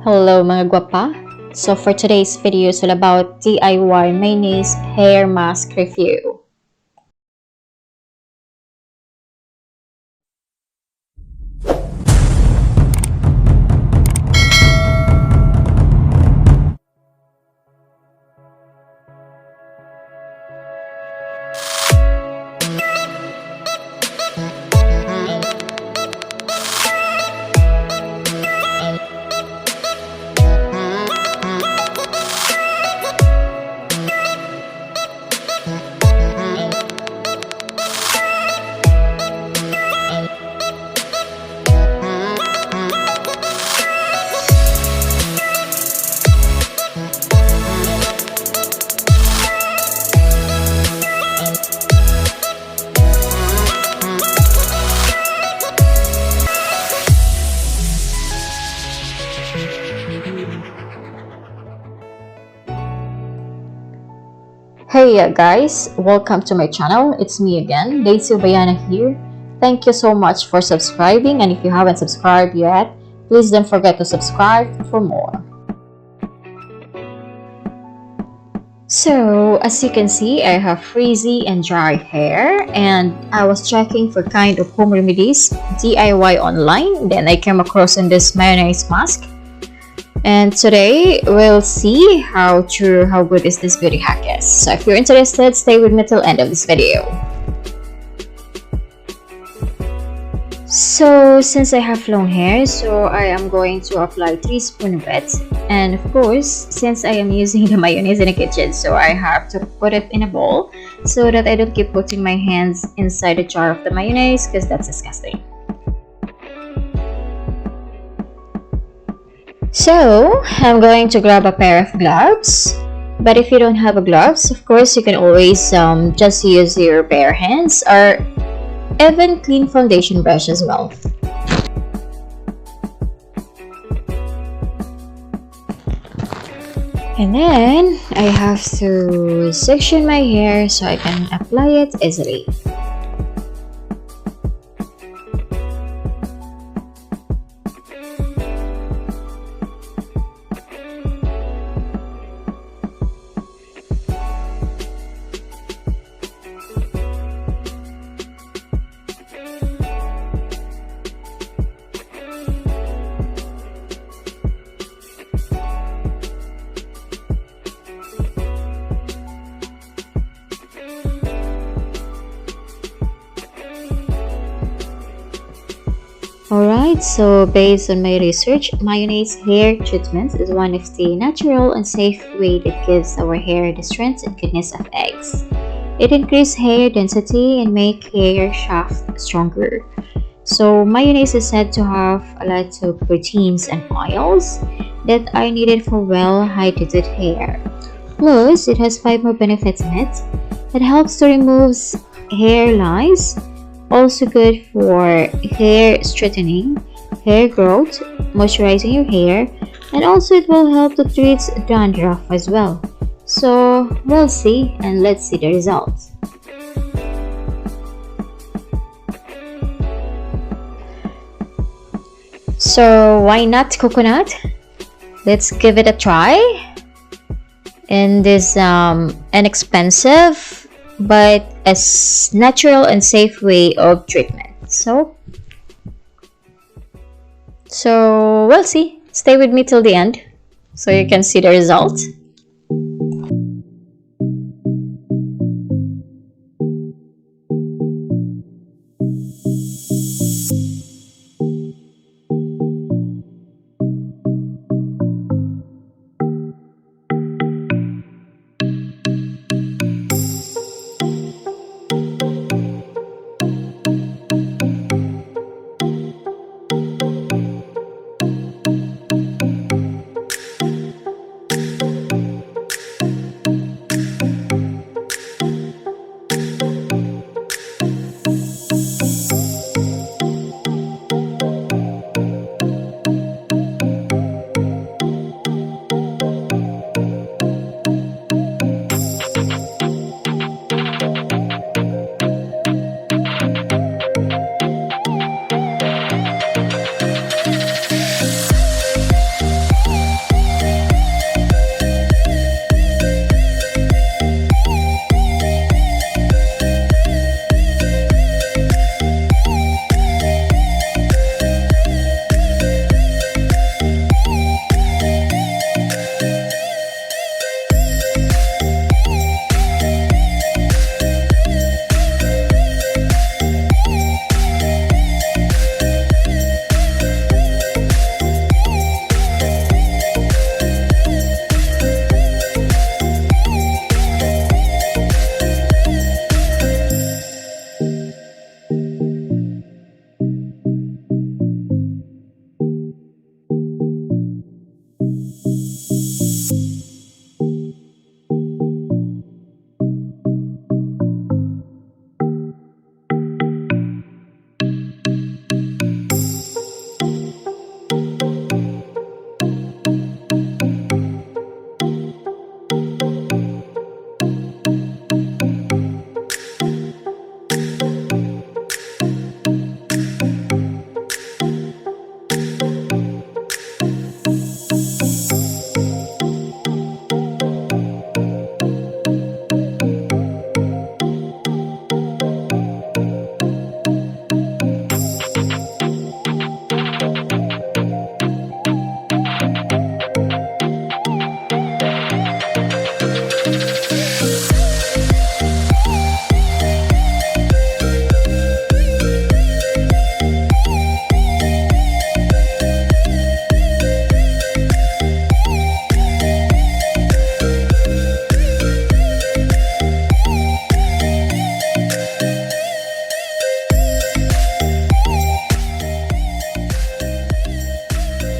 Hello mga gwapa! So for today's video is all about DIY mayonnaise hair mask review. Hey guys, welcome to my channel. It's me again, Ubayana here. Thank you so much for subscribing, and if you haven't subscribed yet, please don't forget to subscribe for more. So as you can see, I have frizzy and dry hair, and I was checking for kind of home remedies DIY online. Then I came across in this mayonnaise mask. And today we'll see how good is this beauty hack is. So if you're interested, stay with me till end of this video. So since I have long hair, so I am going to apply 3 spoons of it. And of course, since I am using the mayonnaise in the kitchen, so I have to put it in a bowl so that I don't keep putting my hands inside the jar of the mayonnaise, because that's disgusting. So I'm going to grab a pair of gloves, but if you don't have a gloves, of course you can always just use your bare hands or even clean foundation brush as well. And then I have to section my hair so I can apply it easily. Alright, so based on my research, mayonnaise hair treatment is one of the natural and safe way that gives our hair the strength and goodness of eggs. It increases hair density and make hair shaft stronger. So mayonnaise is said to have a lot of proteins and oils that are needed for well-hydrated hair. Plus, it has 5 more benefits in it. It helps to remove hair lines, also good for hair straightening, hair growth, moisturizing your hair, and also it will help to treat dandruff as well. So we'll see, and let's see the results. So why not coconut? Let's give it a try in this inexpensive but a natural and safe way of treatment. So we'll see. Stay with me till the end so you can see the result.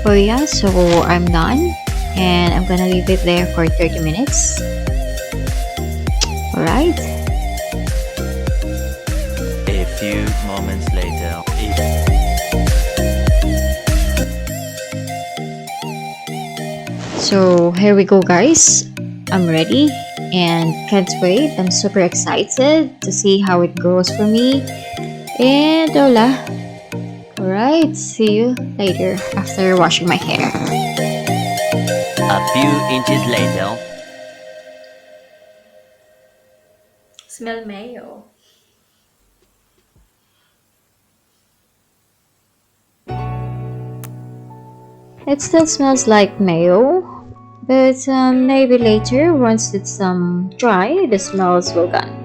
Oh yeah, so I'm done and I'm gonna leave it there for 30 minutes. Alright. A few moments later. So here we go, guys. I'm ready and can't wait. I'm super excited to see how it goes for me. And hola. Alright, see you later after washing my hair. A few inches later. Smell mayo. It still smells like mayo, but maybe later, once it's dry, the smells will gone.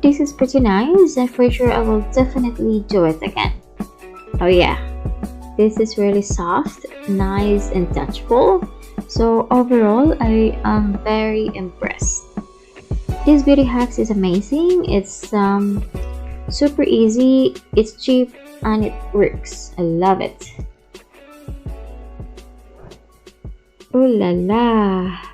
This is pretty nice and for sure I will definitely do it again. Oh yeah, this is really soft, nice and touchable. So overall, I am very impressed. This beauty hacks is amazing. It's super easy, it's cheap and it works. I love it. Oh la la.